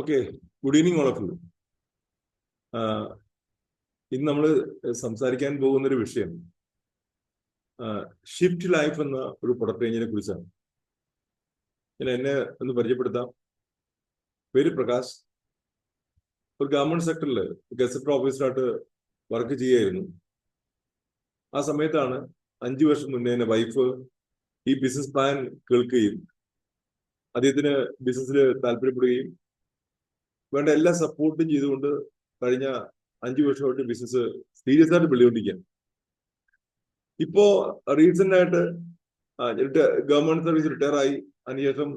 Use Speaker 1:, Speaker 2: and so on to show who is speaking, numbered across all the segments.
Speaker 1: Okay, good evening all of you. ഇന്ന് നമ്മൾ സംസാരിക്കാൻ പോകുന്ന ഒരു വിഷയം ഷിഫ്റ്റ് ലൈഫ് എന്ന ഒരു പ്രൊഡക്റ്റ് റേഞ്ചിനെ കുറിച്ചാണ്. ഞാൻ എന്നെ ഒന്ന് പരിചയപ്പെടുത്താം. പേര് പ്രകാശ്. ഒരു ഗവൺമെന്റ് സെക്ടറിൽ ഗസറ്റഡ് ഓഫീസറായിട്ട് വർക്ക് ചെയ്യായിരുന്നു. ആ സമയത്താണ് 5 വർഷം മുന്നേ എന്റെ വൈഫ് ഈ ബിസിനസ് പ്ലാൻ കേൾക്കുകയും അദ്ദേഹത്തിന് ബിസിനസ്സിൽ താല്പര്യപ്പെടുകയും വേണ്ട എല്ലാ സപ്പോർട്ടും ചെയ്തുകൊണ്ട് കഴിഞ്ഞ 5 വർഷമായിട്ട് ബിസിനസ് സീരിയസ് ആയിട്ട് ബിൽഡ്. ഇപ്പോ റീസെന്റ് ആയിട്ട് ഗവൺമെന്റ് സർവീസ് റിട്ടയർ ആയി. അതിനുശേഷം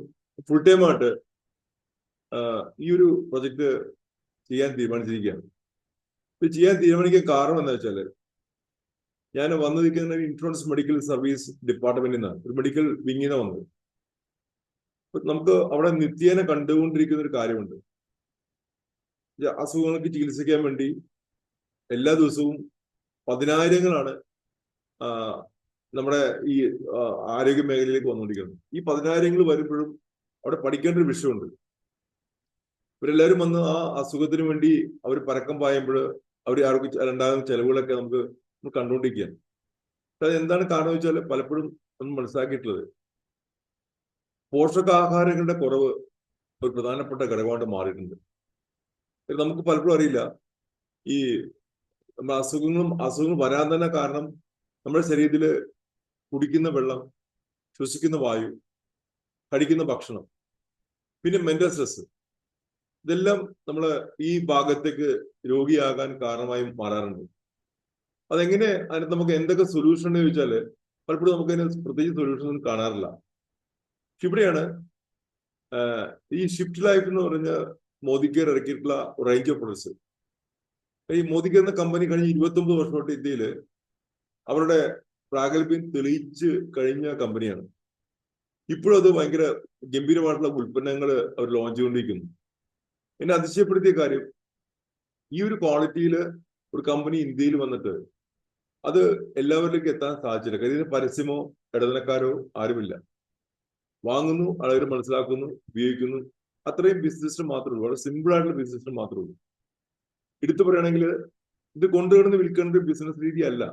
Speaker 1: ഫുൾ ടൈം ആയിട്ട് ഈ ഒരു പ്രൊജക്ട് ചെയ്യാൻ തീരുമാനിച്ചിരിക്കുകയാണ്. ഇത് ചെയ്യാൻ തീരുമാനിക്കാൻ കാരണം എന്താ വെച്ചാല്, ഞാൻ വന്നിരിക്കുന്ന ഇൻഷുറൻസ് മെഡിക്കൽ സർവീസ് ഡിപ്പാർട്ട്മെന്റിൽ നിന്നാണ്, ഒരു മെഡിക്കൽ വിങ്ങിൽ നിന്ന് വന്നത്. നമുക്ക് അവിടെ നിത്യേന കണ്ടുകൊണ്ടിരിക്കുന്ന ഒരു കാര്യമുണ്ട്. അസുഖങ്ങൾക്ക് ചികിത്സിക്കാൻ വേണ്ടി എല്ലാ ദിവസവും പതിനായിരങ്ങളാണ് നമ്മുടെ ഈ ആരോഗ്യ മേഖലയിലേക്ക് വന്നുകൊണ്ടിരിക്കുന്നത്. ഈ 10,000 വരുമ്പോഴും അവിടെ പഠിക്കേണ്ട ഒരു വിഷയമുണ്ട്. ഇവരെല്ലാവരും വന്ന് ആ അസുഖത്തിന് വേണ്ടി അവർ പരക്കം പായുമ്പോൾ അവർ ഉണ്ടാകുന്ന ചെലവുകളൊക്കെ നമുക്ക് കണ്ടുകൊണ്ടിരിക്കുകയാണ്. അത് എന്താണ് കാരണം വെച്ചാൽ, പലപ്പോഴും നമ്മൾ മനസ്സിലാക്കിയിട്ടുള്ളത് പോഷകാഹാരങ്ങളുടെ കുറവ് ഒരു പ്രധാനപ്പെട്ട ഘടകമായിട്ട് മാറിയിട്ടുണ്ട്. നമുക്ക് പലപ്പോഴും അറിയില്ല, ഈ അസുഖങ്ങൾ വരാൻ തന്നെ കാരണം നമ്മുടെ ശരീരത്തിൽ കുടിക്കുന്ന വെള്ളം, ശ്വസിക്കുന്ന വായു, കഴിക്കുന്ന ഭക്ഷണം, പിന്നെ മെന്റൽ സ്ട്രെസ്, ഇതെല്ലാം നമ്മൾ ഈ ഭാഗത്തേക്ക് രോഗിയാകാൻ കാരണമായി മാറാറുണ്ട്. അതെങ്ങനെ, അതിന് നമുക്ക് എന്തൊക്കെ സൊല്യൂഷൻ എന്ന് ചോദിച്ചാൽ പലപ്പോഴും നമുക്ക് അതിന് പ്രത്യേകിച്ച് സൊല്യൂഷൻ ഒന്നും കാണാറില്ല. ഇവിടെയാണ് ഈ ഷിഫ്റ്റ് ലൈഫ് എന്ന് പറഞ്ഞ മോദിക്കേർ ഇറക്കിയിട്ടുള്ള റേഞ്ച് ഓഫ് പ്രൊഡക്ട്സ്. ഈ മോദിക്കേർ എന്ന കമ്പനി കഴിഞ്ഞ 29 വർഷമായിട്ട് ഇന്ത്യയിൽ അവരുടെ പ്രാഗൽഭ്യം തെളിയിച്ച് കഴിഞ്ഞ കമ്പനിയാണ്. ഇപ്പോഴും അത് ഭയങ്കര ഗംഭീരമായിട്ടുള്ള ഉൽപ്പന്നങ്ങൾ അവർ ലോഞ്ച് ചെയ്തുകൊണ്ടിരിക്കുന്നു. എന്നെ അതിശയപ്പെടുത്തിയ കാര്യം, ഈ ഒരു ക്വാളിറ്റിയിൽ ഒരു കമ്പനി ഇന്ത്യയിൽ വന്നിട്ട് അത് എല്ലാവരിലേക്കും എത്താൻ സാധിച്ചില്ല. കാര്യം പരസ്യമോ ഇടനിലക്കാരോ ആരുമില്ല. വാങ്ങുന്നു, ആളുകൾ മനസ്സിലാക്കുന്നു, ഉപയോഗിക്കുന്നു. അത്രയും ബിസിനസ്സിന് മാത്രമേ ഉള്ളൂ. വളരെ സിമ്പിൾ ആയിട്ടുള്ള ബിസിനസ്സിന് മാത്രമേ ഉള്ളൂ. എടുത്തു പറയുകയാണെങ്കിൽ ഇത് കൊണ്ടുവരുന്ന വിൽക്കേണ്ട ഒരു ബിസിനസ് രീതി അല്ല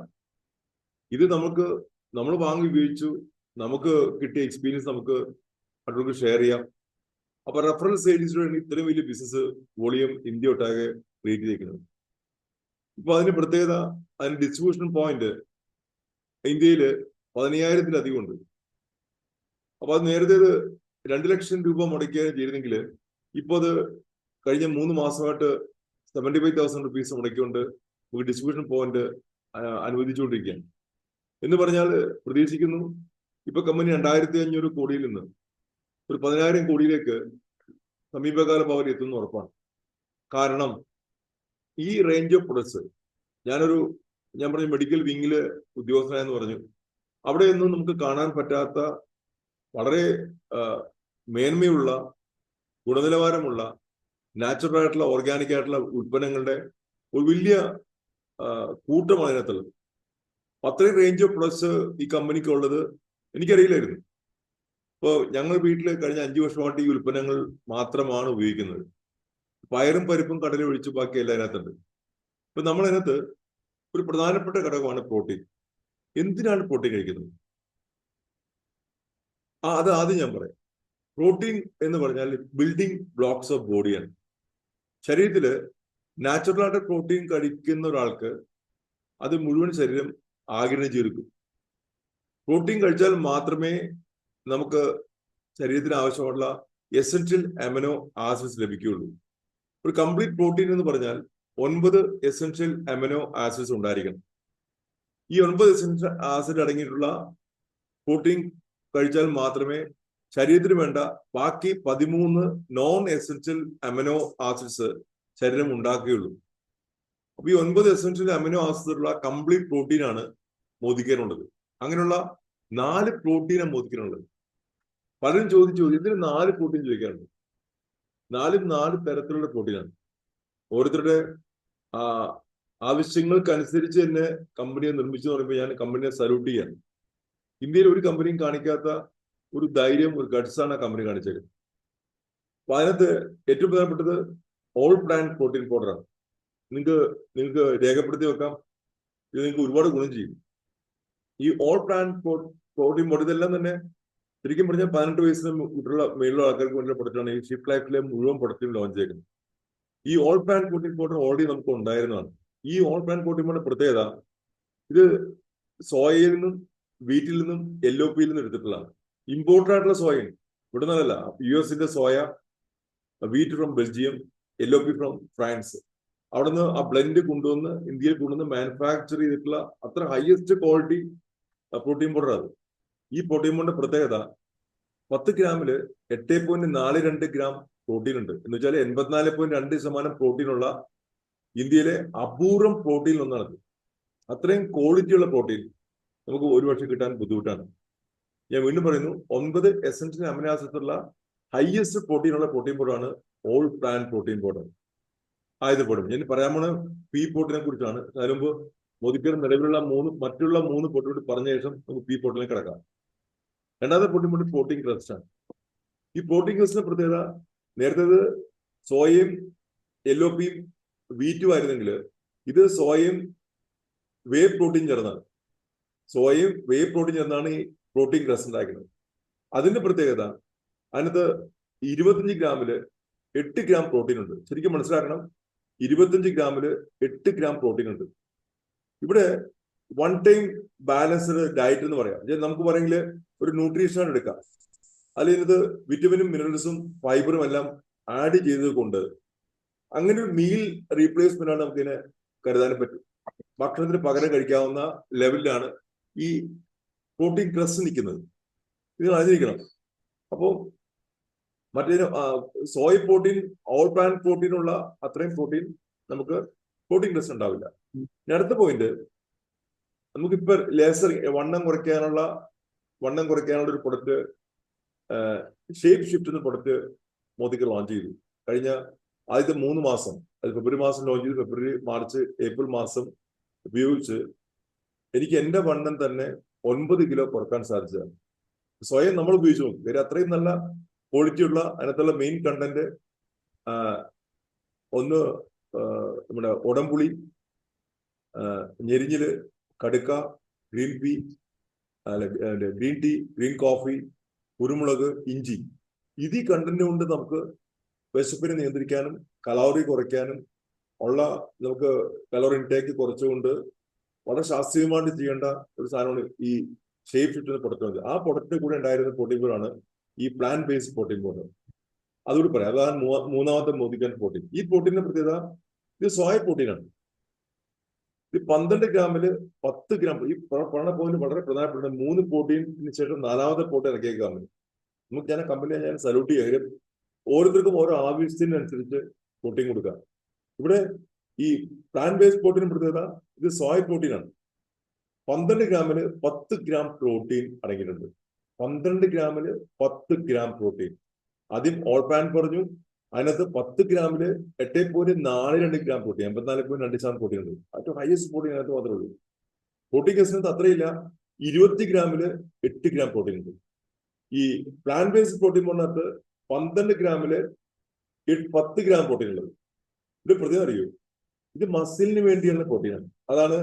Speaker 1: ഇത്. നമ്മൾ വാങ്ങി ഉപയോഗിച്ചു, നമുക്ക് കിട്ടിയ എക്സ്പീരിയൻസ് നമുക്ക് മറ്റുള്ളവർക്ക് ഷെയർ ചെയ്യാം. അപ്പൊ റെഫറൽ സെയിൽസിലൂടെ ഇത്രയും വലിയ ബിസിനസ് വോളിയം ഇന്ത്യ ഒട്ടാകെ ക്രിയേറ്റ് ചെയ്തിരിക്കുന്നത്. ഇപ്പൊ അതിന് പ്രത്യേകത, അതിന് ഡിസ്ട്രിബ്യൂഷൻ പോയിന്റ് ഇന്ത്യയിൽ 15,000-ലധികം ഉണ്ട്. അപ്പൊ അത് നേരത്തെ 2 ലക്ഷം രൂപ മുടക്കിയാണ് ചെയ്തിരുന്നെങ്കിൽ ഇപ്പൊ അത് കഴിഞ്ഞ 3 മാസമായിട്ട് 75,000 റുപ്പീസ് മുടക്കിക്കൊണ്ട് നമുക്ക് ഡിസ്ട്രിബ്യൂഷൻ പോയിന്റ് അനുവദിച്ചുകൊണ്ടിരിക്കുകയാണ്. എന്ന് പറഞ്ഞാൽ പ്രതീക്ഷിക്കുന്നു ഇപ്പൊ കമ്പനി 2,500 കോടിയിൽ നിന്ന് ഒരു 10,000 കോടിയിലേക്ക് സമീപകാല ഭാവത്തിൽ എത്തുന്ന ഉറപ്പാണ്. കാരണം ഈ റേഞ്ച് ഓഫ് പ്രൊഡക്ട്സ്, ഞാൻ പറഞ്ഞ മെഡിക്കൽ വിങ്ങില് ഉദ്യോഗസ്ഥനായെന്ന് പറഞ്ഞു, അവിടെയൊന്നും നമുക്ക് കാണാൻ പറ്റാത്ത വളരെ മേന്മയുള്ള, ഗുണനിലവാരമുള്ള, നാച്ചുറൽ ആയിട്ടുള്ള, ഓർഗാനിക് ആയിട്ടുള്ള ഉൽപ്പന്നങ്ങളുടെ ഒരു വലിയ കൂട്ടമാണ് അതിനകത്തുള്ളത്. അത്രയും റേഞ്ച് ഓഫ് പ്രൊഡക്ട്സ് ഈ കമ്പനിക്ക് ഉള്ളത് എനിക്കറിയില്ലായിരുന്നു. ഇപ്പോൾ ഞങ്ങൾ വീട്ടിൽ കഴിഞ്ഞ 5 വർഷമായിട്ട് ഈ ഉൽപ്പന്നങ്ങൾ മാത്രമാണ് ഉപയോഗിക്കുന്നത്. പയറും പരിപ്പും കടലും ഒഴിച്ച് ബാക്കി എല്ലാം അതിനകത്തുണ്ട്. ഇപ്പൊ നമ്മളതിനകത്ത് ഒരു പ്രധാനപ്പെട്ട ഘടകമാണ് പ്രോട്ടീൻ. എന്തിനാണ് പ്രോട്ടീൻ കഴിക്കുന്നത്? അത് ആദ്യം ഞാൻ പറയാം. പ്രോട്ടീൻ എന്ന് പറഞ്ഞാൽ ബിൽഡിംഗ് ബ്ലോക്സ് ഓഫ് ബോഡിയാണ്. ശരീരത്തില് നാച്ചുറൽ ആയിട്ട് പ്രോട്ടീൻ കഴിക്കുന്ന ഒരാൾക്ക് അത് മുഴുവൻ ശരീരം ആഗിരണം ചെയ്തെടുക്കും. പ്രോട്ടീൻ കഴിച്ചാൽ മാത്രമേ നമുക്ക് ശരീരത്തിന് ആവശ്യമുള്ള എസെൻഷ്യൽ അമിനോ ആസിഡ്സ് ലഭിക്കുകയുള്ളൂ. ഒരു കംപ്ലീറ്റ് പ്രോട്ടീൻ എന്ന് പറഞ്ഞാൽ 9 എസെൻഷ്യൽ അമിനോ ആസിഡ്സ് ഉണ്ടായിരിക്കണം. ഈ 9 എസെൻഷ്യൽ ആസിഡ് അടങ്ങിയിട്ടുള്ള പ്രോട്ടീൻ കഴിച്ചാൽ മാത്രമേ ശരീരത്തിന് വേണ്ട ബാക്കി 13 നോൺ എസെൻഷ്യൽ അമിനോ ആസിഡ്സ് ശരീരം ഉണ്ടാക്കുകയുള്ളൂ. അപ്പൊ ഈ 9 എസെൻഷ്യൽ അമിനോ ആസിഡ് ഉള്ള കംപ്ലീറ്റ് പ്രോട്ടീനാണ് മോദിക്കേനുള്ളത്. അങ്ങനെയുള്ള 4 പ്രോട്ടീനാണ് മോദിക്കേനുള്ളത്. പലരും ചോദിച്ചു ഇതിന് 4 പ്രോട്ടീൻ ചോദിക്കാറുണ്ട്. 4 തരത്തിലുള്ള പ്രോട്ടീനാണ്. ഓരോരുത്തരുടെ ആവശ്യങ്ങൾക്കനുസരിച്ച് തന്നെ കമ്പനിയെ നിർമ്മിച്ചു പറയുമ്പോൾ ഞാൻ കമ്പനിയെ സല്യൂട്ട് ചെയ്യാണ്. ഇന്ത്യയിൽ ഒരു കമ്പനിയും കാണിക്കാത്ത ഒരു ധൈര്യം, ഒരു ഗട്ട്സാണ് ആ കമ്പനി കാണിച്ചത്. അപ്പൊ അതിനകത്ത് ഏറ്റവും പ്രധാനപ്പെട്ടത് ഓൾ പ്ലാന്റ് പ്രോട്ടീൻ പൗഡറാണ്. നിങ്ങൾക്ക് രേഖപ്പെടുത്തി വെക്കാം. ഇത് നിങ്ങൾക്ക് ഒരുപാട് ഗുണം ചെയ്യും. ഈ ഓൾ പ്ലാന്റ് പ്രോട്ടീൻ പൗഡർ ഇതെല്ലാം തന്നെ ശരിക്കും പറഞ്ഞാൽ 18 വയസ്സിന് മേലുള്ള ആൾക്കാർക്ക് വേണ്ടിയുള്ള പ്രൊഡക്റ്റാണ്. ഈ ഷിഫ്റ്റ് ലൈഫിലെ മുഴുവൻ പ്രൊഡക്റ്റും ലോഞ്ച് ചെയ്യുന്നത്. ഈ all plant protein powder already നമുക്ക് ഉണ്ടായിരുന്നതാണ്. ഈ ഓൾ പ്ലാന്റ് പ്രോട്ടീൻ പൗഡർ പ്രത്യേകത, ഇത് സോയയിൽ നിന്നും വീറ്റിൽ നിന്നും LOP നിന്നും എടുത്തിട്ടുള്ളതാണ്. ഇമ്പോർട്ടഡ് ആയിട്ടുള്ള സോയയാണ്, ഇവിടെ നിന്നല്ല. US soya, wheat from Belgium, LOP from France, അവിടെ നിന്ന് ആ ബ്ലെൻഡ് കൊണ്ടുവന്ന് ഇന്ത്യയിൽ കൊണ്ടുവന്ന് മാനുഫാക്ചർ ചെയ്തിട്ടുള്ള അത്ര ഹയസ്റ്റ് ക്വാളിറ്റി പ്രോട്ടീൻ പൗഡർ അത്. ഈ പ്രോട്ടീൻ പൗഡറിന്റെ പ്രത്യേകത 10 ഗ്രാമില് 8.42 ഗ്രാം പ്രോട്ടീൻ ഉണ്ട്. എന്ന് വെച്ചാൽ 84.2% പ്രോട്ടീനുള്ള ഇന്ത്യയിലെ അപൂർവം പ്രോട്ടീൻ ഒന്നാണത്. അത്രയും ക്വാളിറ്റിയുള്ള പ്രോട്ടീൻ നമുക്ക് ഒരുപക്ഷെ കിട്ടാൻ ബുദ്ധിമുട്ടാണ്. ഞാൻ വീണ്ടും പറയുന്നു, 9 എസൻഷ്യൽ അമിനോ ആസിഡുള്ള ഹയസ്റ്റ് പ്രോട്ടീനുള്ള പ്രോട്ടീൻ പൗഡറാണ് ഓൾ പ്ലാന്റ് പ്രോട്ടീൻ പൗഡർ. ആയതുപോലും ഞാൻ പറയാൻ പോണ പീ പ്രോട്ടീനെ കുറിച്ചാണ്. അതിന് മുമ്പ് മോദിക്കർ നിലവിലുള്ള മറ്റുള്ള 3 പ്രോട്ടീൻ കൂടി പറഞ്ഞ ശേഷം നമുക്ക് പീ പ്രോട്ടീനിലേക്ക് കിടക്കാം. രണ്ടാമത്തെ പ്രോട്ടീൻ പൗഡർ പ്രോട്ടീൻ ക്രസ്റ്റ് ആണ്. ഈ പ്രോട്ടീൻ ക്രസ്റ്റിന്റെ പ്രത്യേകത, നേരത്തെ സോയയും LOP വീറ്റും ആയിരുന്നെങ്കിൽ ഇത് സോയയും വേ പ്രോട്ടീൻ ചേർന്നാണ്. സോയയും വേ പ്രോട്ടീൻ ചേർന്നാണ് ഈ പ്രോട്ടീൻ ക്രസ്റ്റ് ഉണ്ടാക്കുന്നത്. അതിന്റെ പ്രത്യേകത, അതിനകത്ത് 25 ഗ്രാമില് 8 ഗ്രാം പ്രോട്ടീൻ ഉണ്ട്. ശരിക്കും മനസ്സിലാക്കണം, 25 ഗ്രാമില് 8 ഗ്രാം പ്രോട്ടീൻ ഉണ്ട്. ഇവിടെ വൺ ടൈം ബാലൻസ്ഡ് ഡയറ്റ് എന്ന് പറയാം. നമുക്ക് പറയെങ്കിൽ ഒരു ന്യൂട്രീഷൻ എടുക്കാം. അല്ലെങ്കിൽ ഇത് വിറ്റമിനും മിനറൽസും ഫൈബറും എല്ലാം ആഡ് ചെയ്തത് കൊണ്ട് അങ്ങനെ ഒരു മീൽ റീപ്ലേസ്മെന്റ് ആണ് നമുക്കിതിനെ കരുതാനും പറ്റും. ഭക്ഷണത്തിന് പകരം കഴിക്കാവുന്ന ലെവലിലാണ് ഈ പ്രോട്ടീൻ ക്രസ്റ്റ് നിൽക്കുന്നത്. ഇത് അറിഞ്ഞിരിക്കണം. അപ്പോൾ മറ്റേ സോയ് പ്രോട്ടീൻ, ഓൾ പ്ലാന്റ് പ്രോട്ടീനുള്ള അത്രയും പ്രോട്ടീൻ നമുക്ക് പ്രോട്ടീൻ ക്രസ്റ്റ് ഉണ്ടാവില്ല. അടുത്ത പോയിന്റ്, നമുക്കിപ്പോ ലേസർ വണ്ണം കുറയ്ക്കാനുള്ള ഒരു പ്രൊഡക്റ്റ് ഷേപ്പ് ഷിഫ്റ്റ് എന്ന പ്രൊഡക്റ്റ് മോദിക്ക് ലോഞ്ച് ചെയ്തു. കഴിഞ്ഞ ആദ്യത്തെ 3 മാസം, അത് ഫെബ്രുവരി മാസം ലോഞ്ച് ചെയ്തു. ഫെബ്രുവരി, മാർച്ച്, ഏപ്രിൽ മാസം ഉപയോഗിച്ച് എനിക്ക് എന്റെ വണ്ണം തന്നെ 9 കിലോ കുറക്കാൻ സാധിച്ചതാണ്. സ്വയം നമ്മൾ ഉപയോഗിച്ചു നോക്കും. കാര്യം അത്രയും നല്ല ക്വാളിറ്റി ഉള്ള അതിനകത്തുള്ള മെയിൻ കണ്ടന്റ്, ഒന്ന് നമ്മുടെ ഉടംപുളി, ഞെരിഞ്ഞില്, കടുക്ക, ഗ്രീൻ ടീ, ഗ്രീൻ കോഫി, കുരുമുളക്, ഇഞ്ചി. ഇത് ഈ കണ്ടന്റ് കൊണ്ട് നമുക്ക് വിശപ്പിനെ നിയന്ത്രിക്കാനും കലോറി കുറയ്ക്കാനും ഉള്ള, നമുക്ക് കലോറി ഇൻടേക്ക് കുറച്ചുകൊണ്ട് വളരെ ശാസ്ത്രീയമായിട്ട് ചെയ്യേണ്ട ഒരു സാധനമാണ് ഈ ഷേപ്പ് ഷിഫ്റ്റ് പ്രൊഡക്റ്റ്. ആ പ്രൊഡക്റ്റിന്റെ കൂടെ ഉണ്ടായിരുന്ന പ്രോട്ടീൻ പൗഡറാണ് ഈ പ്ലാന്റ് ബേസ്ഡ് പ്രോട്ടീൻ പൗഡർ. അതുകൂടി പറയാം. അതാണ് മൂന്നാമത്തെ മോദിക്കാൻ പ്രോട്ടീൻ. ഈ പ്രോട്ടീനിന്റെ പ്രത്യേകത, ഇത് സോയ പ്രോട്ടീനാണ്. ഇത് 12 ഗ്രാമില് 10 ഗ്രാം. ഈ പറഞ്ഞ പോയിന്റ് വളരെ പ്രധാനപ്പെട്ട 3 പ്രോട്ടീനു ശേഷം 4ാമത്തെ പ്രോട്ടീൻ ഇറക്കിയ കമ്പനി. നമുക്ക് ഞാൻ കമ്പനിയെ ഞാൻ സല്യൂട്ട് ചെയ്യാം. ഓരോരുത്തർക്കും ഓരോ ആവശ്യത്തിനനുസരിച്ച് പ്രോട്ടീൻ കൊടുക്കുക. ഇവിടെ ഈ പ്ലാന്റ് ബേസ്ഡ് പ്രോട്ടീൻ പ്രത്യേകത, ഇത് സോയ പ്രോട്ടീനാണ്. 12 ഗ്രാമില് 10 ഗ്രാം പ്രോട്ടീൻ അടങ്ങിയിട്ടുണ്ട്. 12 ഗ്രാമില് 10 ഗ്രാം പ്രോട്ടീൻ. ആദ്യം ഓൾ പ്ലാന്റ് പറഞ്ഞു, അതിനകത്ത് 10 ഗ്രാമില് 8.42 ഗ്രാം പ്രോട്ടീൻ, 84.2% പ്രോട്ടീൻ ഉണ്ട്. ഏറ്റവും ഹയസ്റ്റ് പ്രോട്ടീൻ അതിനകത്ത് മാത്രമേ ഉള്ളൂ. പ്രോട്ടീൻ കസ്റ്റനകത്ത് അത്രയില്ല. 20 ഗ്രാമില് 8 ഗ്രാം പ്രോട്ടീൻ ഉണ്ട്. ഈ പ്ലാന്റ് ബേസ്ഡ് പ്രോട്ടീൻ പറഞ്ഞകത്ത് 12 ഗ്രാമില് 10 ഗ്രാം പ്രോട്ടീൻ ഉള്ളത്. ഇത് പ്രത്യേകം അറിയൂ, ഇത് മസിലിന് വേണ്ടിയുള്ള പ്രോട്ടീനാണ്. അതാണ്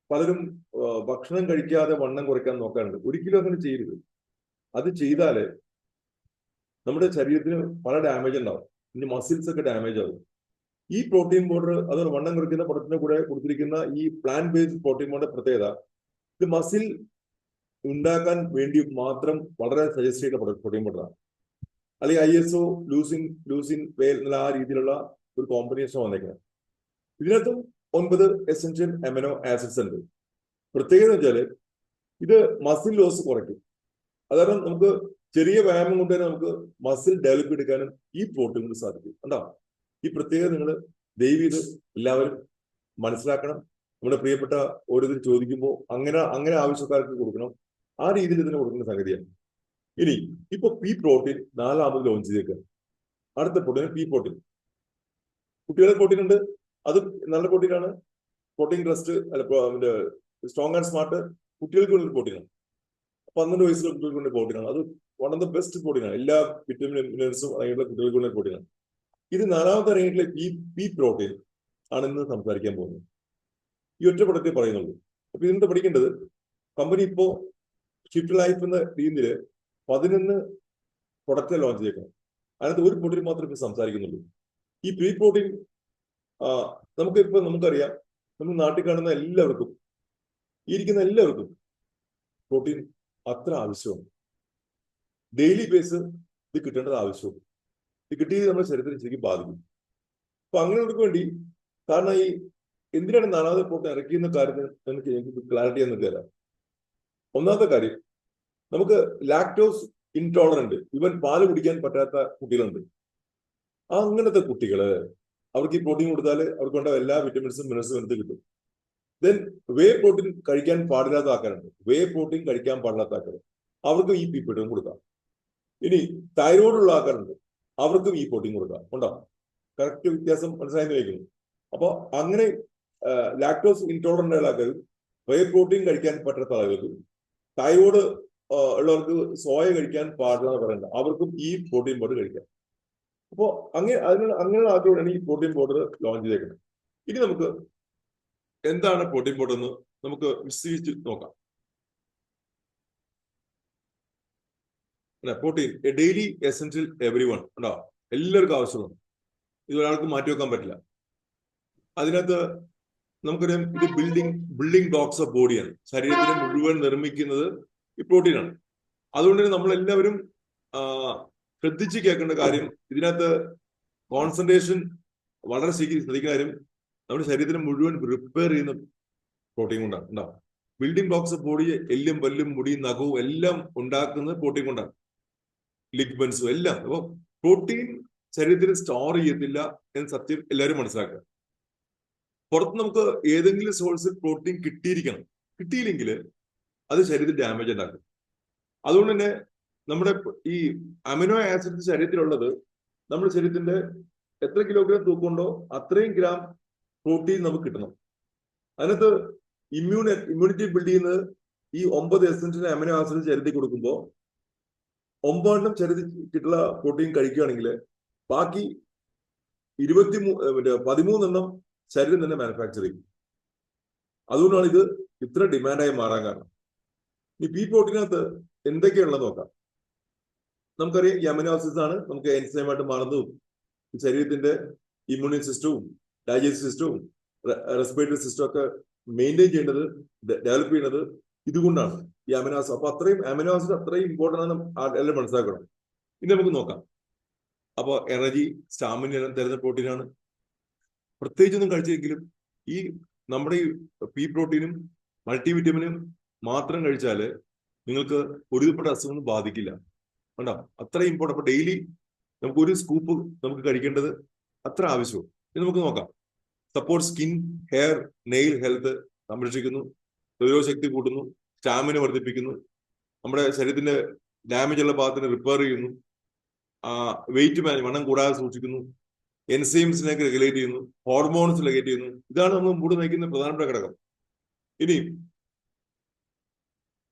Speaker 1: പലരും ഭക്ഷണം കഴിക്കാതെ വണ്ണം കുറയ്ക്കാൻ നോക്കാറുണ്ട്. ഒരിക്കലും അങ്ങനെ ചെയ്യരുത്. അത് ചെയ്താല് നമ്മുടെ ശരീരത്തിന് പല ഡാമേജ് ഉണ്ടാവും. ഇനി മസിൽസ് ഒക്കെ ഡാമേജ് ആവും. ഈ പ്രോട്ടീൻ പൗഡർ, അത് വണ്ണം കുറയ്ക്കുന്ന പ്രൊഡക്റ്റിനെ കൂടെ കൊടുത്തിരിക്കുന്ന ഈ പ്ലാന്റ് ബേസ്ഡ് പ്രോട്ടീൻ പൗഡർ പ്രത്യേകത, ഇത് മസിൽ ഉണ്ടാക്കാൻ വേണ്ടി മാത്രം വളരെ സജസ്റ്റ് ചെയ്ത പ്രോട്ടീൻ പൗഡറാണ്. അല്ലെങ്കിൽ ISO ലൂസിൻ വേൽ എന്നുള്ള ആ രീതിയിലുള്ള ഒരു കോമ്പിനേഷൻ വന്നേക്കുന്നത്. ഇതിനകത്തും 9 എസെൻഷ്യൽ അമിനോ ആസിഡ്സ് ഉണ്ട്. പ്രത്യേകത വെച്ചാല് ഇത് മസിൽ ലോസ് കുറയ്ക്കും. അതായത് നമുക്ക് ചെറിയ വ്യായാമം കൊണ്ട് തന്നെ നമുക്ക് മസിൽ ഡെവലപ്പ് എടുക്കാനും ഈ പ്രോട്ടീൻ കൊണ്ട് സാധിക്കും. കണ്ടോ, ഈ പ്രത്യേകത നിങ്ങൾ ദയവ് ചെയ്ത് എല്ലാവരും മനസ്സിലാക്കണം. നമ്മുടെ പ്രിയപ്പെട്ട ഓരോരുത്തർ ചോദിക്കുമ്പോൾ അങ്ങനെ ആവശ്യക്കാർക്ക് കൊടുക്കണം. ആ രീതിയിൽ ഇതിനെ കൊടുക്കുന്ന സംഗതിയാണ്. ഇനി ഇപ്പൊ പീ പ്രോട്ടീൻ 4ാമത് ലോഞ്ച് ചെയ്തേക്കുക. അടുത്ത പ്രോട്ടീൻ പീ പ്രോട്ടീൻ. കുട്ടികളുടെ പ്രോട്ടീൻ ഉണ്ട്, അത് നല്ല പ്രോട്ടീനാണ്. Protein crust strong and smart കുട്ടികൾക്ക് വേണ്ടി പ്രോട്ടീനാണ്. 12 വയസ്സിലെ കുട്ടികൾക്ക് വേണ്ടി പ്രോട്ടീനാണ്. അത് വൺ ഓഫ് ദ ബെസ്റ്റ് പ്രോട്ടീനാണ്. എല്ലാ വിറ്റമിനും മിനറൽസും അടങ്ങിയിട്ടുള്ള കുട്ടികൾക്കുള്ള പ്രോട്ടീനാണ്. ഇത് നാലാമത്തെ ഇറങ്ങിയിട്ടുള്ള പി പ്രോട്ടീൻ ആണ് ഇന്ന് സംസാരിക്കാൻ പോകുന്നത്. ഈ ഒറ്റ പ്രൊഡക്റ്റേ പറയുന്നുള്ളൂ. അപ്പൊ ഇതിന്റെ പഠിക്കേണ്ടത്, കമ്പനി ഇപ്പോ ഷിഫ്റ്റ് ലൈഫ് എന്ന രീതിയിൽ 11 പ്രൊഡക്റ്റ് ലോഞ്ച് ചെയ്തേക്കണം. അതിനകത്ത് ഒരു പ്രോട്ടീൻ മാത്രമേ ഇപ്പൊ സംസാരിക്കുന്നുള്ളൂ. ഈ പ്രീ പ്രോട്ടീൻ നമുക്കറിയാം, നമ്മൾ നാട്ടിൽ കാണുന്ന എല്ലാവർക്കും, ഈ ഇരിക്കുന്ന എല്ലാവർക്കും പ്രോട്ടീൻ അത്ര ആവശ്യമാണ്. ഡെയിലി ബേസ് ഇത് കിട്ടേണ്ടത് ആവശ്യവും. ഇത് കിട്ടിയത് നമ്മുടെ ശരീരത്തിന് ശരിക്കും ബാധിക്കും. അപ്പൊ അങ്ങനെയുള്ളവർക്ക് വേണ്ടി, കാരണം ഈ എന്തിനാണ് നാലാമത്തെ പ്രോട്ടീൻ ഇറക്കിയെന്ന കാര്യത്തിൽ എനിക്ക് ക്ലാരിറ്റി എന്ന് തരാം. ഒന്നാമത്തെ കാര്യം, നമുക്ക് ലാക്ടോസ് ഇൻടോളറന്റ്, ഇവൻ പാല് കുടിക്കാൻ പറ്റാത്ത കുട്ടികളുണ്ട്. അങ്ങനത്തെ കുട്ടികള് അവർക്ക് ഈ പ്രോട്ടീൻ കൊടുത്താൽ അവർക്ക് വേണ്ട എല്ലാ വിറ്റമിൻസും മിനറൽസും എടുത്ത് കിട്ടും. ദെൻ വേ പ്രോട്ടീൻ കഴിക്കാൻ പാടില്ലാത്ത ആൾക്കാരുണ്ട്. വേ പ്രോട്ടീൻ കഴിക്കാൻ പാടില്ലാത്ത ആൾക്കാർ, അവർക്കും ഈ പ്രോട്ടീൻ കൊടുക്കാം. ഇനി തൈറോയ്ഡ് ഉള്ള ആൾക്കാരുണ്ട്, അവർക്കും ഈ പ്രോട്ടീൻ കൊടുക്കാം. ഉണ്ടാവും. കറക്റ്റ് വ്യത്യാസം മനസ്സിലായെന്ന് വയ്ക്കുന്നു. അപ്പൊ അങ്ങനെ ലാക്ടോസ് ഇൻടോളറന്റ് ഉള്ള ആൾക്കാർ, വേ പ്രോട്ടീൻ കഴിക്കാൻ പറ്റാത്ത ആളുകൾക്ക്, തൈറോയ്ഡ് ഉള്ളവർക്ക് സോയ കഴിക്കാൻ പാടില്ല എന്ന് പറയുന്നത്, അവർക്കും ഈ പ്രോട്ടീൻ പൗഡർ കഴിക്കാം. അപ്പോൾ അങ്ങനെയുള്ള ആൾക്കാരോടാണ് ഈ പ്രോട്ടീൻ പൗഡർ ലോഞ്ച് ചെയ്തേക്കുന്നത്. ഇനി നമുക്ക് എന്താണ് പ്രോട്ടീൻ പൗഡർ എന്ന് നമുക്ക് വിശദീകരിച്ച് നോക്കാം. Protein A daily essential every one ഉണ്ടോ, എല്ലാവർക്കും ആവശ്യമാണ്. ഇത് ഒരാൾക്ക് മാറ്റിവെക്കാൻ പറ്റില്ല. അതിനകത്ത് നമുക്കറിയാം, ഇത് ബിൽഡിംഗ് ബ്ലോക്സ് ഓഫ് ബോഡിയാണ്. ശരീരത്തിനെ മുഴുവൻ നിർമ്മിക്കുന്നത് ഈ പ്രോട്ടീനാണ്. അതുകൊണ്ട് തന്നെ നമ്മളെല്ലാവരും ശ്രദ്ധിച്ച് കേൾക്കേണ്ട കാര്യം, ഇതിനകത്ത് കോൺസെൻട്രേഷൻ വളരെ ശ്രദ്ധിക്കുന്ന കാര്യം, നമ്മുടെ ശരീരത്തിനെ മുഴുവൻ റിപ്പയർ ചെയ്യുന്ന പ്രോട്ടീൻ കൊണ്ടാണ്. ഉണ്ടാവും. ബിൽഡിംഗ് ബ്ലോക്സ് ഓഫ് ബോഡി, എല്ലും പല്ലും മുടിയും നഖവും എല്ലാം ഉണ്ടാക്കുന്നത് പ്രോട്ടീൻ കൊണ്ടാണ്. ലിഗ്മെന്റ്സും എല്ലാം. അപ്പൊ പ്രോട്ടീൻ ശരീരത്തിൽ സ്റ്റോർ ചെയ്യത്തില്ല എന്ന് സത്യം എല്ലാവരും മനസ്സിലാക്കുക. പുറത്ത് നമുക്ക് ഏതെങ്കിലും സോഴ്സിൽ പ്രോട്ടീൻ കിട്ടിയിരിക്കണം. കിട്ടിയില്ലെങ്കിൽ അത് ശരീരത്തിൽ ഡാമേജ് ഉണ്ടാക്കും. അതുകൊണ്ട് തന്നെ നമ്മുടെ ഈ അമിനോ ആസിഡ് ശരീരത്തിലുള്ളത്, നമ്മുടെ ശരീരത്തിന്റെ എത്ര കിലോഗ്രാം തൂക്കമുണ്ടോ അത്രയും ഗ്രാം പ്രോട്ടീൻ നമുക്ക് കിട്ടണം. അതിനകത്ത് ഇമ്മ്യൂണിറ്റി ബിൽഡ് ചെയ്യുന്നത് ഈ 9 എസെൻഷ്യൽ അമിനോ ആസിഡ് ശരീരത്തിൽ കൊടുക്കുമ്പോൾ 9 ശരീരത്തിൽ കിട്ടുന്ന പ്രോട്ടീൻ കഴിക്കുകയാണെങ്കിൽ ബാക്കി 13 ശരീരം തന്നെ മാനുഫാക്ചർ ചെയ്യും. അതുകൊണ്ടാണ് ഇത് ഇത്ര ഡിമാൻഡായി മാറാൻ കാരണം. ഈ പി പ്രോട്ടീനകത്ത് എന്തൊക്കെയാണുള്ളത് നോക്കാം. നമുക്കറിയാം, ഈ അമിനോ ആസിഡ്സ് ആണ് നമുക്ക് എൻസൈമായിട്ട് മാറുന്നതും ശരീരത്തിന്റെ ഇമ്മ്യൂണി സിസ്റ്റവും ഡൈജസ്റ്റീവ് സിസ്റ്റവും റെസ്പിറേറ്ററി സിസ്റ്റം ഒക്കെ മെയിൻറ്റെയിൻ ചെയ്യേണ്ടത്, ഡെവലപ്പ് ചെയ്യുന്നത് ഇതുകൊണ്ടാണ്, ഈ അമിനോ ആസിഡ്. അപ്പൊ അത്രയും അമിനോ ആസിഡ് അത്രയും ഇമ്പോർട്ടൻ്റ് ആണ്, എല്ലാം മനസ്സിലാക്കണം. ഇനി നമുക്ക് നോക്കാം. അപ്പോൾ എനർജി, സ്റ്റാമിന തരുന്ന പ്രോട്ടീനാണ്. പ്രത്യേകിച്ചൊന്നും കഴിച്ചെങ്കിലും ഈ നമ്മുടെ ഈ പി പ്രോട്ടീനും മൾട്ടി വിറ്റമിനും മാത്രം കഴിച്ചാൽ നിങ്ങൾക്ക് ഒരുവിധപ്പെട്ട അസുഖമൊന്നും ബാധിക്കില്ല. കണ്ടോ, അത്രയും ഇമ്പോർട്ടൻ്റ്. അപ്പൊ ഡെയിലി നമുക്ക് ഒരു സ്കൂപ്പ് നമുക്ക് കഴിക്കേണ്ടത് അത്ര ആവശ്യവും. ഇത് നമുക്ക് നോക്കാം. Support skin, hair, nail health സംരക്ഷിക്കുന്നു, പ്രതിരോധ ശക്തി കൂട്ടുന്നു, സ്റ്റാമിന വർദ്ധിപ്പിക്കുന്നു, നമ്മുടെ ശരീരത്തിന്റെ ഡാമേജ് ഉള്ള ഭാഗത്തിന് റിപ്പയർ ചെയ്യുന്നു, വെയിറ്റ് വണ്ണം കൂടാതെ സൂക്ഷിക്കുന്നു, എൻസൈംസിനൊക്കെ റെഗുലേറ്റ് ചെയ്യുന്നു, ഹോർമോൺസ് റെഗുലേറ്റ് ചെയ്യുന്നു. ഇതാണ് നമ്മൾ മുമ്പോട്ട് നയിക്കുന്ന പ്രധാനപ്പെട്ട ഘടകം. ഇനി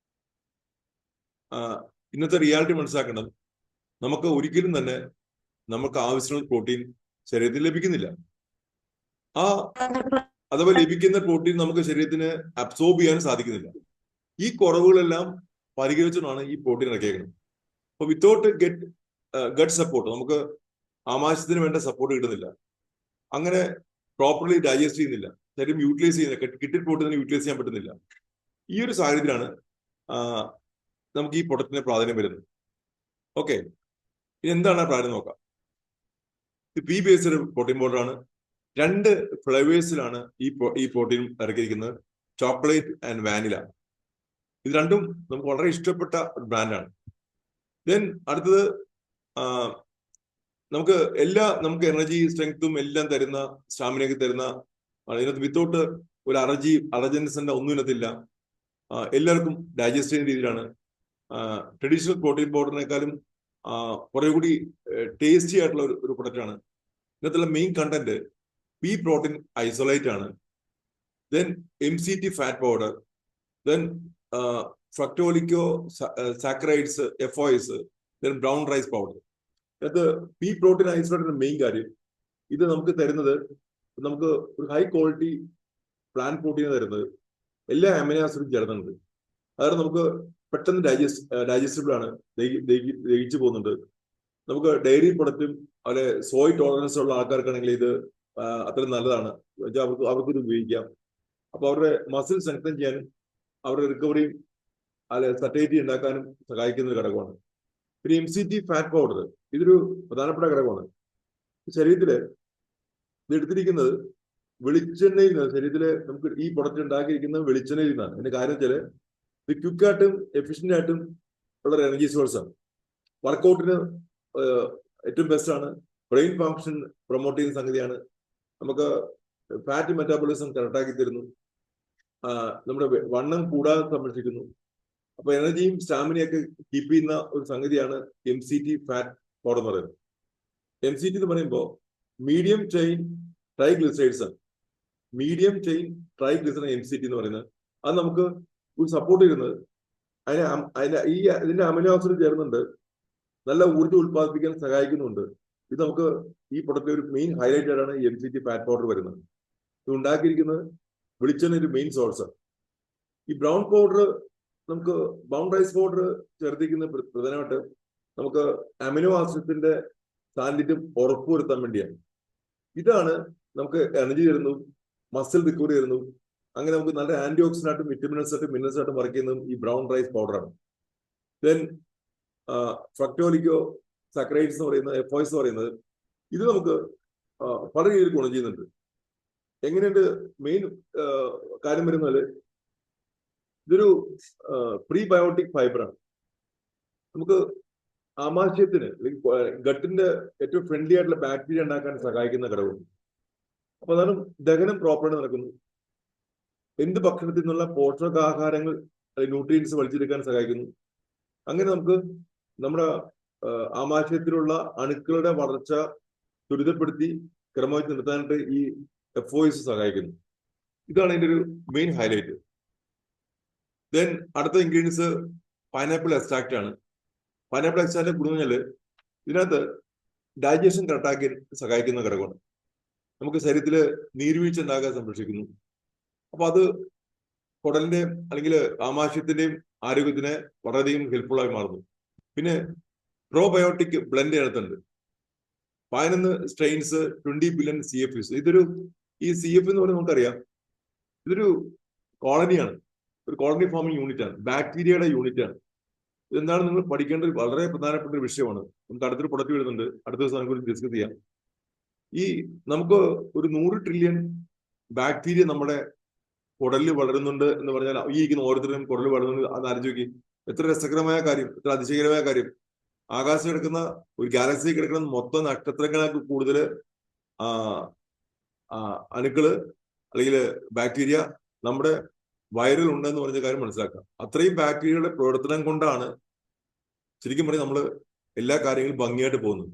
Speaker 1: ഇന്നത്തെ റിയാലിറ്റി മനസ്സിലാക്കേണ്ടത്, നമുക്ക് ഒരിക്കലും തന്നെ നമുക്ക് ആവശ്യമുള്ള പ്രോട്ടീൻ ശരീരത്തിൽ ലഭിക്കുന്നില്ല. അഥവാ ലഭിക്കുന്ന പ്രോട്ടീൻ നമുക്ക് ശരീരത്തിന് അബ്സോർബ് ചെയ്യാൻ സാധിക്കുന്നില്ല. ഈ കുറവുകളെല്ലാം പരിഹരിച്ചുകൊണ്ടാണ് ഈ പ്രോട്ടീൻ ഇറക്കിയേക്കുന്നത്. അപ്പൊ വിത്തൗട്ട് ഗട്ട് സപ്പോർട്ട് നമുക്ക് ആമാശയത്തിന് വേണ്ട സപ്പോർട്ട് കിട്ടുന്നില്ല. അങ്ങനെ പ്രോപ്പർലി ഡൈജസ്റ്റ് ചെയ്യുന്നില്ല, ശരീരം യൂട്ടിലൈസ് ചെയ്യുന്നില്ല, കിട്ടിയ പ്രോട്ടീൻ യൂട്ടിലൈസ് ചെയ്യാൻ പറ്റുന്നില്ല. ഈ ഒരു സാഹചര്യത്തിലാണ് നമുക്ക് ഈ പ്രൊഡക്റ്റിന് പ്രാധാന്യം വരുന്നത്. ഓക്കെ, ഇനി എന്താണ് ആ പ്രാധാന്യം നോക്കാം. ഇത് പി ബേസ്ഡ് പ്രോട്ടീൻ പൗഡറാണ്. 2 ഫ്ലേവേഴ്സിലാണ് ഈ പ്രോട്ടീൻ ഇറക്കിയിരിക്കുന്നത്, ചോക്ലേറ്റ് ആൻഡ് വാനില. ഇത് രണ്ടും നമുക്ക് വളരെ ഇഷ്ടപ്പെട്ട ബ്രാൻഡാണ്. ദെൻ അടുത്തത് നമുക്ക് എനർജി, സ്ട്രെങ്ത്തും എല്ലാം തരുന്ന, സ്റ്റാമിനയൊക്കെ തരുന്ന, ഇതിനകത്ത് വിത്തൗട്ട് ഒരു അലർജൻസിന്റെ ഒന്നും ഇതിനകത്തില്ല. എല്ലാവർക്കും ഡൈജസ്റ്റ് ചെയ്യുന്ന രീതിയിലാണ്. ട്രഡീഷണൽ പ്രോട്ടീൻ പൗഡറിനേക്കാളും കുറെ കൂടി ടേസ്റ്റി ആയിട്ടുള്ള ഒരു പ്രൊഡക്റ്റാണ്. ഇതിനകത്തുള്ള main content pea protein isolate ആണ്. Then MCT fat powder, then fructooligosaccharides, FOS, brown rice powder. അത് പീ പ്രോട്ടീൻ ഐസോലേറ്റിന്റെ മെയിൻ കാര്യം ഇത് നമുക്ക് തരുന്നത്, നമുക്ക് ഒരു ഹൈ ക്വാളിറ്റി പ്ലാന്റ് പ്രോട്ടീൻ തരുന്നത് എല്ലാ അമിനോ ആസിഡും ചേർന്നുണ്ട്. അതായത് നമുക്ക് പെട്ടെന്ന് ഡൈജസ്റ്റബിൾ ആണ്, ദഹിച്ചു പോകുന്നുണ്ട്. നമുക്ക് ഡയറി പ്രൊഡക്റ്റും അതുപോലെ സോയ് ടോളറൻസ് ഉള്ള ആൾക്കാർക്കാണെങ്കിൽ ഇത് അത്രയും നല്ലതാണ്. അവർക്കിത് ഉപയോഗിക്കാം. അപ്പൊ അവരുടെ മസിൽ സ്ട്രെങ്തൻ ചെയ്യാനും അവരുടെ റിക്കവറിയും സറ്റൈറ്റി ഉണ്ടാക്കാനും സഹായിക്കുന്ന ഒരു ഘടകമാണ്. പിന്നെ MCT ഫാറ്റ് പൗഡർ ഇതൊരു പ്രധാനപ്പെട്ട ഘടകമാണ്. ശരീരത്തില് ഇത് എടുത്തിരിക്കുന്നത് വെളിച്ചെണ്ണയിൽ നിന്ന്, ശരീരത്തില് നമുക്ക് ഈ പ്രൊഡക്റ്റ് ഉണ്ടാക്കിയിരിക്കുന്നത് വെളിച്ചെണ്ണയിൽ നിന്നാണ്. അതിന്റെ കാര്യം വെച്ചാല് ഇത് ക്വിക്കായിട്ടും എഫിഷ്യന്റ് ആയിട്ടും ഉള്ള എനർജി സോഴ്സ് ആണ്. വർക്കൗട്ടിന് ഏറ്റവും ബെസ്റ്റ് ആണ്. ബ്രെയിൻ ഫങ്ഷൻ പ്രൊമോട്ട് ചെയ്യുന്ന സംഗതിയാണ്. നമുക്ക് ഫാറ്റ് മെറ്റാബോളിസം കറക്റ്റാക്കി തരുന്നു. നമ്മുടെ വണ്ണം കൂടാതെ സംരക്ഷിക്കുന്നു. അപ്പൊ എനർജിയും സ്റ്റാമിനയൊക്കെ കീപ്പ് ചെയ്യുന്ന ഒരു സംഗതിയാണ് MCT ഫാറ്റ് പൗഡർ എന്ന് പറയുന്നത്. MCT എന്ന് പറയുമ്പോൾ മീഡിയം ചെയിൻ ട്രൈഗ്ലിസറൈഡ്സ് ആണ്. മീഡിയം ചെയിൻ ട്രൈഗ്ലിസറൈഡ് MCT എന്ന് പറയുന്നത്. അത് നമുക്ക് ഒരു സപ്പോർട്ട് ചെയ്യുന്നത് ഇതിന്റെ അമിനോ ആസിഡ് ചേർന്നുണ്ട്, നല്ല ഊർജ്ജം ഉത്പാദിപ്പിക്കാൻ സഹായിക്കുന്നുണ്ട്. ഇത് നമുക്ക് ഈ പ്രൊഡക്റ്റിലെ ഒരു മെയിൻ ഹൈലൈറ്റ് ആയിട്ടാണ് MCT ഫാറ്റ് പൗഡർ വരുന്നത്. ഇത് ഉണ്ടാക്കിയിരിക്കുന്നത് വെളിച്ചെണ്ണ ഒരു മെയിൻ സോഴ്സ്. ഈ ബ്രൗൺ പൗഡർ, നമുക്ക് ബ്രൗൺ റൈസ് പൗഡർ ചേർത്തിരിക്കുന്ന പ്രധാനമായിട്ട് നമുക്ക് അമിനോ ആസിഡത്തിന്റെ സാന്നിധ്യം ഉറപ്പുവരുത്താൻ വേണ്ടിയാണ്. ഇതാണ് നമുക്ക് എനർജി തരുന്നു, മസിൽ റിക്കവറി തരുന്നു. അങ്ങനെ നമുക്ക് നല്ല ആന്റി ഓക്സിഡന്റായിട്ടും വിറ്റമിൻസ് ആയിട്ടും മിനറൽസ് ആയിട്ടും വർക്ക് ചെയ്യുന്നതും ഈ ബ്രൗൺ റൈസ് പൗഡറാണ്. ദെൻ ഫ്രക്ടോലിക്കോ സക്രൈഡ്സ് എന്ന് പറയുന്നത്, FOS എന്ന് പറയുന്നത്, ഇത് നമുക്ക് പല രീതിയിൽ ഗുണം ചെയ്യുന്നുണ്ട്. എങ്ങനെയുണ്ട് മെയിൻ കാര്യം വരുന്നത്, ഇതൊരു പ്രീബയോട്ടിക് ഫൈബറാണ്. നമുക്ക് ആമാശയത്തിന് ഗട്ടിന്റെ ഏറ്റവും ഫ്രണ്ട്ലി ആയിട്ടുള്ള ബാക്ടീരിയ ഉണ്ടാക്കാൻ സഹായിക്കുന്ന ഘടകമാണ്. അപ്പൊ അതാണ് ദഹനം പ്രോപ്പറായിട്ട് നടക്കുന്നു. എന്ത് ഭക്ഷണത്തിൽ നിന്നുള്ള പോഷകാഹാരങ്ങൾ ന്യൂട്രിയൻസ് വലിച്ചെടുക്കാൻ സഹായിക്കുന്നു. അങ്ങനെ നമുക്ക് നമ്മുടെ ആമാശയത്തിലുള്ള അണുക്കളുടെ വളർച്ച ത്വരിതപ്പെടുത്തി ക്രമമായി നിർത്താനായിട്ട് ഈ FOS സഹായിക്കുന്നു. ഇതാണ് ഇതിന്റെ ഒരു മെയിൻ ഹൈലൈറ്റ്. ദെൻ അടുത്ത ഇൻഗ്രീഡിയൻസ് പൈനാപ്പിൾ എക്സ്ട്രാക്റ്റ് ആണ്. പൈനാപ്പിൾ എക്സ്ട്രാക്റ്റ് ഗുണം പറഞ്ഞാല് ഇതിനകത്ത് ഡൈജഷൻ കറക്റ്റാക്കി സഹായിക്കുന്ന ഘടകമാണ്. നമുക്ക് ശരീരത്തില് നീർവീഴ്ച ഉണ്ടാകാൻ സംരക്ഷിക്കുന്നു. അപ്പൊ അത് കുടലിന്റെ അല്ലെങ്കിൽ ആമാശയത്തിന്റെയും ആരോഗ്യത്തിന് വളരെയധികം ഹെൽപ്ഫുൾ ആയി മാറുന്നു. പിന്നെ പ്രോബയോട്ടിക് ബ്ലെൻഡ് അതിനകത്തുണ്ട്. 11 സ്ട്രെയിൻസ്, 20 ബില്യൺ CFs. ഈ CF എന്ന് പറയുന്നത് നമുക്കറിയാം, ഇതൊരു കോളനിയാണ്, ഒരു കോളനി ഫോമിംഗ് യൂണിറ്റ് ആണ്, ബാക്ടീരിയയുടെ യൂണിറ്റ് ആണ്. ഇതെന്താണ് നിങ്ങൾ പഠിക്കേണ്ട വളരെ പ്രധാനപ്പെട്ട ഒരു വിഷയമാണ്. നമുക്ക് അടുത്തൊരു പ്രൊഡക്റ്റ് വരുന്നുണ്ട്, അടുത്ത ദിവസം നമുക്ക് ഡിസ്കസ് ചെയ്യാം. ഈ നമുക്ക് ഒരു 100 ട്രില്യൺ ബാക്ടീരിയ നമ്മുടെ കുടലിൽ വളരുന്നുണ്ട് എന്ന് പറഞ്ഞാൽ ഈ ഇരിക്കുന്ന ഓരോരുത്തരും കുടലിൽ വളരുന്നുണ്ട്. അത് ആലോചിച്ച് നോക്കി, എത്ര രസകരമായ കാര്യം, എത്ര അതിശയകരമായ കാര്യം. ആകാശത്ത് കിടക്കുന്ന ഒരു ഗാലക്സി കിടക്കുന്ന മൊത്തം നക്ഷത്രങ്ങൾക്ക് കൂടുതൽ അണുക്കള് അല്ലെങ്കിൽ ബാക്ടീരിയ നമ്മുടെ വയറിൽ ഉണ്ടെന്ന് പറഞ്ഞ കാര്യം മനസ്സിലാക്കാം. അത്രയും ബാക്ടീരിയയുടെ പ്രവർത്തനം കൊണ്ടാണ് ശരിക്കും പറഞ്ഞാൽ നമ്മൾ എല്ലാ കാര്യങ്ങളും ഭംഗിയായിട്ട് പോകുന്നത്.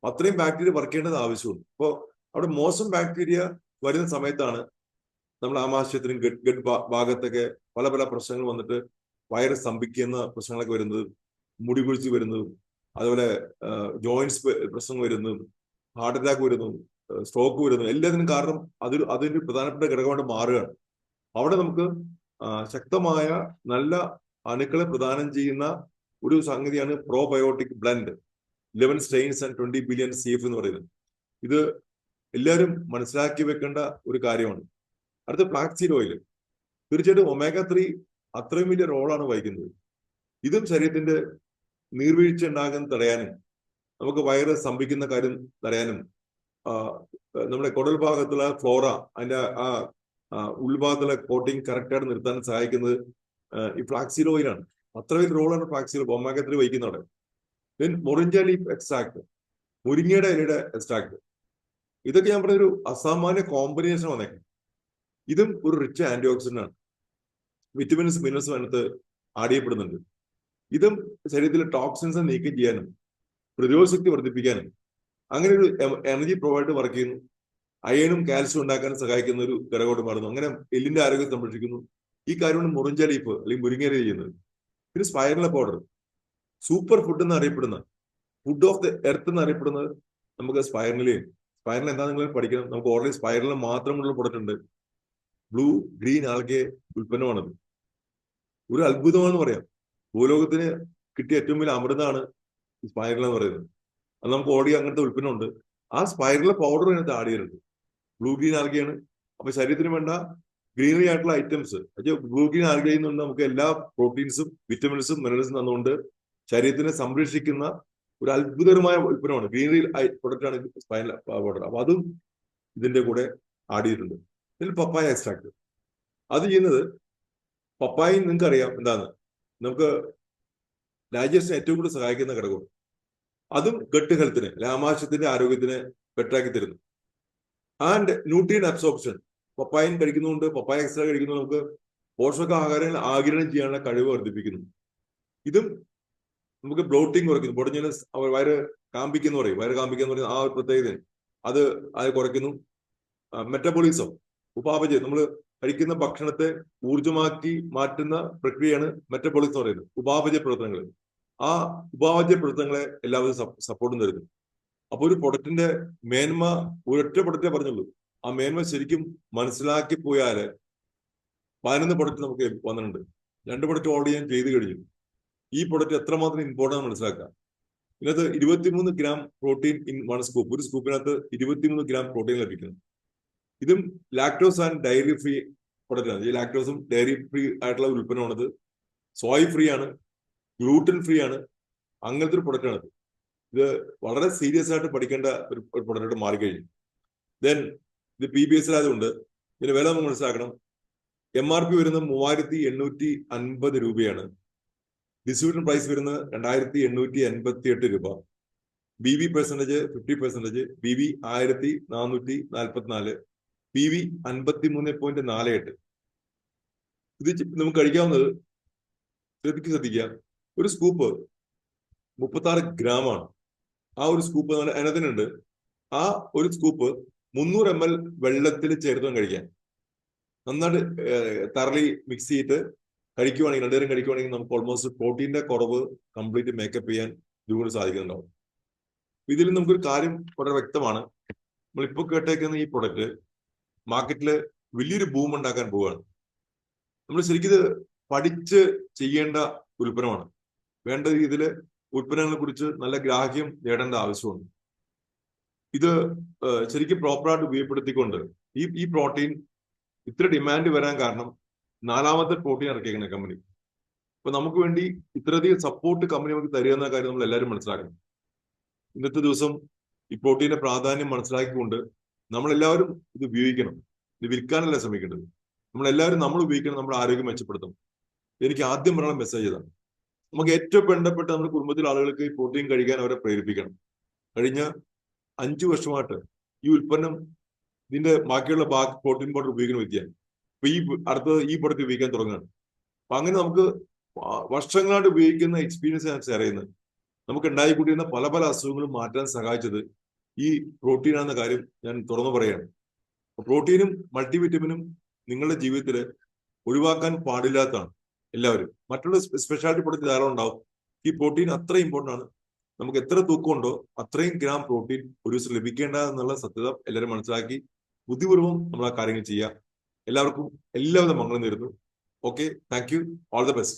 Speaker 1: അത്രയും ബാക്ടീരിയ വർക്ക് ചെയ്യേണ്ടത് ആവശ്യമുണ്ട്. അപ്പോൾ അവിടെ മോശം ബാക്ടീരിയ വരുന്ന സമയത്താണ് നമ്മൾ ആമാശയത്തിനും ഗഡ് ഭാഗത്തൊക്കെ പല പല പ്രശ്നങ്ങൾ വന്നിട്ട് വയറ് സ്തംഭിക്കുന്ന പ്രശ്നങ്ങളൊക്കെ വരുന്നത്, മുടി കുഴിച്ച് വരുന്നതും, അതുപോലെ ജോയിന്റ്സ് പ്രശ്നങ്ങൾ വരുന്നതും, ഹാർട്ട് അറ്റാക്ക് വരുന്നതും, സ്ട്രോക്ക് വരുന്നതും എല്ലാത്തിനും കാരണം അതിന്റെ പ്രധാനപ്പെട്ട ഘടകമായിട്ട് മാറുകയാണ്. അവിടെ നമുക്ക് ശക്തമായ നല്ല അണുക്കളെ പ്രദാനം ചെയ്യുന്ന ഒരു സംഗതിയാണ് probiotic blend, 11 strains and 20 billion CF എന്ന് പറയുന്നത്. ഇത് എല്ലാവരും മനസ്സിലാക്കി വെക്കേണ്ട ഒരു കാര്യമാണ്. അടുത്ത ഫ്ലാക്സീഡ് ഓയിൽ, തീർച്ചയായിട്ടും omega-3 അത്രയും വലിയ റോളാണ് വഹിക്കുന്നത്. ഇതും ശരീരത്തിന്റെ നീർവീഴ്ച ഉണ്ടാകുന്ന തടയാനും നമുക്ക് വയറ് സ്തംഭിക്കുന്ന കാര്യം തടയാനും നമ്മുടെ കുടൽ ഭാഗത്തുള്ള ഫ്ലോറ അതിന്റെ ഉൾഭാഗത്തുള്ള കോട്ടിങ് കറക്റ്റായിട്ട് നിർത്താൻ സഹായിക്കുന്നത് ഈ ഫ്ലാക്സീഡ് ഓയിലാണ്. അത്ര വലിയ റോളാണ് ഫ്ലാക്സീഡ് omega-3 വഹിക്കുന്നത്. ദെൻ മൊറിഞ്ച ലീഫ് എക്സ്ട്രാക്ട്, മുരിങ്ങയുടെ ഇലയുടെ എക്സ്ട്രാക്ട്, ഇതൊക്കെ ഞാൻ പറഞ്ഞൊരു അസാമാന്യ കോമ്പിനേഷൻ വന്നേക്കും. ഇതും ഒരു റിച്ച് ആന്റി ഓക്സിഡന്റ് ആണ്. വിറ്റമിൻസ് മിനറൽസും അതിനകത്ത് ആഡ് ചെയ്യപ്പെടുന്നുണ്ട്. ഇതും ശരീരത്തിലെ ടോക്സിൻസ് നീക്കം ചെയ്യാനും പ്രതിരോധ ശക്തി വർദ്ധിപ്പിക്കാനും അങ്ങനെ ഒരു എനർജി പ്രൊവൈഡ് വർക്ക് ചെയ്യുന്നു. അയണും കാൽസ്യം ഉണ്ടാക്കാനും സഹായിക്കുന്ന ഒരു ഘടകമായിട്ട് മാറുന്നു. അങ്ങനെ എല്ലിന്റെ ആരോഗ്യം സംരക്ഷിക്കുന്നു. ഈ കാര്യമാണ് മുറിഞ്ച ലീഫ് അല്ലെങ്കിൽ മുരിങ്ങയില ചെയ്യുന്നത്. പിന്നെ സ്പൈറല പൗഡർ, സൂപ്പർ ഫുഡ് എന്ന് അറിയപ്പെടുന്ന, ഫുഡ് ഓഫ് ദ എർത്ത് എന്ന് അറിയപ്പെടുന്നത് നമുക്ക് സ്പൈറലിനെയും. സ്പൈറൽ എന്താ നിങ്ങൾ പഠിക്കണം. നമുക്ക് ഓൾറെഡി സ്പൈറലിന് മാത്രമുള്ള പ്രൊഡക്റ്റ് ഉണ്ട്. ബ്ലൂ ഗ്രീൻ ആൽഗെ ഉൽപ്പന്നമാണത്. ഒരു അത്ഭുതമാണെന്ന് പറയാം. ഭൂലോകത്തിന് കിട്ടിയ ഏറ്റവും വലിയ അമൃതമാണ് ഈ സ്പൈറൽ എന്ന് പറയുന്നത്. അത് നമുക്ക് ഓൾറെഡി അങ്ങനത്തെ ഉൽപ്പന്നമുണ്ട്. ആ സ്പൈറലിലെ പൗഡർ അതിനകത്ത് ആഡ് ചെയ്തിട്ടുണ്ട്. ബ്ലൂ ഗ്രീൻ ആൽഗയാണ്. അപ്പൊ ശരീരത്തിന് വേണ്ട ഗ്രീനറി ആയിട്ടുള്ള ഐറ്റംസ്, ബ്ലൂ ഗ്രീൻ ആൽഗയിൽ നിന്ന് നമുക്ക് എല്ലാ പ്രോട്ടീൻസും വിറ്റമിൻസും മിനറൽസും തന്നുകൊണ്ട് ശരീരത്തിനെ സംരക്ഷിക്കുന്ന ഒരു അത്ഭുതകരമായ ഉൽപ്പന്നമാണ്. ഗ്രീനറി പ്രൊഡക്റ്റ് ആണ് സ്പൈറൽ പൗഡർ. അപ്പൊ അതും ഇതിന്റെ കൂടെ ആഡ് ചെയ്തിട്ടുണ്ട്. ഇതിൽ പപ്പായ എക്സ്ട്രാക്ട്. അത് ചെയ്യുന്നത്, പപ്പായ നിങ്ങൾക്ക് അറിയാം എന്താണ്, നമുക്ക് ഡൈജസ്റ്റിന് ഏറ്റവും കൂടുതൽ സഹായിക്കുന്ന ഘടകമാണ്. അതും ഗട്ട് ഹെൽത്തിന്, ആമാശയത്തിന്റെ ആരോഗ്യത്തിന് ബെറ്ററാക്കി തരുന്നു. ആൻഡ് ന്യൂട്രിയൻ അബ്സോർപ്ഷൻ, പപ്പായൻ കഴിക്കുന്നതുകൊണ്ട്, പപ്പായ എക്സ്ട്രാ കഴിക്കുന്നത് നമുക്ക് പോഷകാഹാരങ്ങൾ ആഗിരണം ചെയ്യാനുള്ള കഴിവ് വർദ്ധിപ്പിക്കുന്നു. ഇതും നമുക്ക് ബ്ലോട്ടിങ് കുറയ്ക്കുന്നു. പൊടിഞ്ഞസ്, വയറ് കാമ്പിക്കുന്ന പറയും, വയറ് കാമ്പിക്കുന്ന പറയുന്ന ആ ഒരു പ്രത്യേകത അത് കുറയ്ക്കുന്നു. മെറ്റബോളിസം, ഉപാപചയം, നമ്മൾ കഴിക്കുന്ന ഭക്ഷണത്തെ ഊർജ്ജമാക്കി മാറ്റുന്ന പ്രക്രിയയാണ് മെറ്റബോളിസം എന്ന് പറയുന്നത്. ഉപാപചയ പ്രവർത്തനങ്ങൾ, ആ ഉപാപചയ പ്രവർത്തനങ്ങളെ എല്ലാവരും സപ്പോർട്ടും തരുന്നു. അപ്പൊ ഒരു പ്രൊഡക്റ്റിന്റെ മേന്മ ഒരൊറ്റ പ്രൊഡക്റ്റേ പറഞ്ഞുള്ളൂ. ആ മേന്മ ശരിക്കും മനസ്സിലാക്കി പോയാല് 11 പ്രൊഡക്റ്റ് നമുക്ക് വന്നിട്ടുണ്ട്. 2 പ്രൊഡക്റ്റ് ഓൾറെഡി ഞാൻ ചെയ്ത് കഴിഞ്ഞു. ഈ പ്രൊഡക്റ്റ് എത്രമാത്രം ഇമ്പോർട്ടൻ്റ് മനസ്സിലാക്കുക. ഇതിനകത്ത് 23 ഗ്രാം പ്രോട്ടീൻ ഇൻ 1 സ്കൂപ്പ്. ഒരു സ്കൂപ്പിനകത്ത് 23 ഗ്രാം പ്രോട്ടീൻ ലഭിക്കുന്നു. ഇതും lactose and dairy free product ആണ്. ഈ ലാക്ടോസും ഡയറി ഫ്രീ ആയിട്ടുള്ള ഒരു ഉൽപ്പന്നമാണത്. സോയ് ഫ്രീ ആണ്, ഗ്ലൂട്ടൻ ഫ്രീ ആണ്. അങ്ങനത്തെ ഒരു പ്രൊഡക്റ്റ് ആണത്. ഇത് വളരെ സീരിയസ് ആയിട്ട് പഠിക്കേണ്ട ഒരു പ്രൊഡക്റ്റ് മാറിക്കഴിഞ്ഞു. ദെൻ ഇത് PBS ആയതുകൊണ്ട് ഇതിന്റെ വില നമ്മൾ മനസ്സിലാക്കണം. MRP വരുന്നത് 3850 രൂപയാണ്. ഡിസ്ട്രിബ്യൂഷൻ പ്രൈസ് വരുന്നത് 2888 രൂപ. BV percentage 50%, BV 1444, PV 53.48. ഇത് നമുക്ക് കഴിക്കാവുന്നത്, ശ്രദ്ധിക്കുക, ഒരു സ്കൂപ്പ് 36 ഗ്രാമാണ്. ആ ഒരു സ്കൂപ്പ് അതിനകത്തുണ്ട്. ആ ഒരു സ്കൂപ്പ് 300 ml വെള്ളത്തിൽ ചേർത്ത് കഴിക്കാൻ. നന്നായിട്ട് തറലി മിക്സ് ചെയ്തിട്ട് കഴിക്കുവാണെങ്കിൽ, 2 നേരം കഴിക്കുവാണെങ്കിൽ നമുക്ക് ഓൾമോസ്റ്റ് പ്രോട്ടീന്റെ കുറവ് കംപ്ലീറ്റ് മേക്കപ്പ് ചെയ്യാൻ ഇതുകൊണ്ട് സാധിക്കുന്നുണ്ടാവും. ഇതിൽ നമുക്കൊരു കാര്യം വളരെ വ്യക്തമാണ്. നമ്മളിപ്പോൾ കേട്ടേക്കുന്ന ഈ പ്രൊഡക്റ്റ് മാർക്കറ്റിൽ വലിയൊരു ബൂം ഉണ്ടാക്കാൻ പോവുകയാണ്. നമ്മൾ ശരിക്കും ഇത് പഠിച്ച് ചെയ്യേണ്ട ഉൽപ്പന്നമാണ്. വേണ്ട രീതിയിൽ ഉൽപ്പന്നങ്ങളെ കുറിച്ച് നല്ല ഗ്രാഹ്യം നേടേണ്ട ആവശ്യമുണ്ട്. ഇത് ശരിക്കും പ്രോപ്പറായിട്ട് ഉപയോഗപ്പെടുത്തിക്കൊണ്ട് ഈ പ്രോട്ടീൻ ഇത്ര ഡിമാൻഡ് വരാൻ കാരണം 4ാമത്തെ പ്രോട്ടീൻ ഇറക്കിയേക്കുന്ന കമ്പനി. അപ്പൊ നമുക്ക് വേണ്ടി ഇത്രയധികം സപ്പോർട്ട് കമ്പനി നമുക്ക് തരിക എന്ന കാര്യം നമ്മൾ എല്ലാവരും മനസ്സിലാക്കണം. ഇന്നത്തെ ദിവസം ഈ പ്രോട്ടീന്റെ പ്രാധാന്യം മനസ്സിലാക്കിക്കൊണ്ട് നമ്മളെല്ലാവരും ഇത് ഉപയോഗിക്കണം. ഇത് വിൽക്കാനല്ല ശ്രമിക്കേണ്ടത്. നമ്മൾ ഉപയോഗിക്കണം, നമ്മുടെ ആരോഗ്യം മെച്ചപ്പെടുത്തണം. എനിക്ക് ആദ്യം പറയാനുള്ള മെസ്സേജ് ഇതാണ്. നമുക്ക് ഏറ്റവും വേണ്ടപ്പെട്ട നമ്മുടെ കുടുംബത്തിലെ ആളുകൾക്ക് ഈ പ്രോട്ടീൻ കഴിക്കാൻ അവരെ പ്രേരിപ്പിക്കണം. കഴിഞ്ഞ 5 വർഷമായിട്ട് ഈ ഉൽപ്പന്നം, ഇതിന്റെ ബാക്കിയുള്ള പ്രോട്ടീൻ പൗഡർ ഉപയോഗിക്കുന്ന വ്യക്തിയാണ്. അപ്പൊ ഈ പ്രൊഡക്റ്റ് ഉപയോഗിക്കാൻ തുടങ്ങുകയാണ്. അപ്പൊ അങ്ങനെ നമുക്ക് വർഷങ്ങളായിട്ട് ഉപയോഗിക്കുന്ന എക്സ്പീരിയൻസ് ഞാൻ ഷെയർ ചെയ്യുന്നത്. നമുക്ക് ഉണ്ടായിക്കൊണ്ടിരുന്ന പല അസുഖങ്ങളും മാറ്റാൻ സഹായിച്ചത് ഈ പ്രോട്ടീൻ ആണെന്ന കാര്യം ഞാൻ തുറന്നു പറയുകയാണ്. പ്രോട്ടീനും മൾട്ടിവിറ്റമിനും നിങ്ങളുടെ ജീവിതത്തിൽ ഒഴിവാക്കാൻ പാടില്ലാത്തതാണ്. എല്ലാവരും മറ്റുള്ള സ്പെഷ്യാലിറ്റി പ്രൊഡക്റ്റ് ധാരാളം ഉണ്ടാവും. ഈ പ്രോട്ടീൻ അത്ര ഇമ്പോർട്ടൻ്റ് ആണ്. നമുക്ക് എത്ര തൂക്കമുണ്ടോ അത്രയും ഗ്രാം പ്രോട്ടീൻ ഒരു ദിവസം ലഭിക്കേണ്ടതെന്നുള്ള സത്യത എല്ലാവരും മനസ്സിലാക്കി ബുദ്ധിപൂർവ്വം നമ്മൾ ആ കാര്യങ്ങൾ ചെയ്യുക. എല്ലാവർക്കും എല്ലാവിധ മംഗളം നേരുന്നു. Okay, thank you, all the best.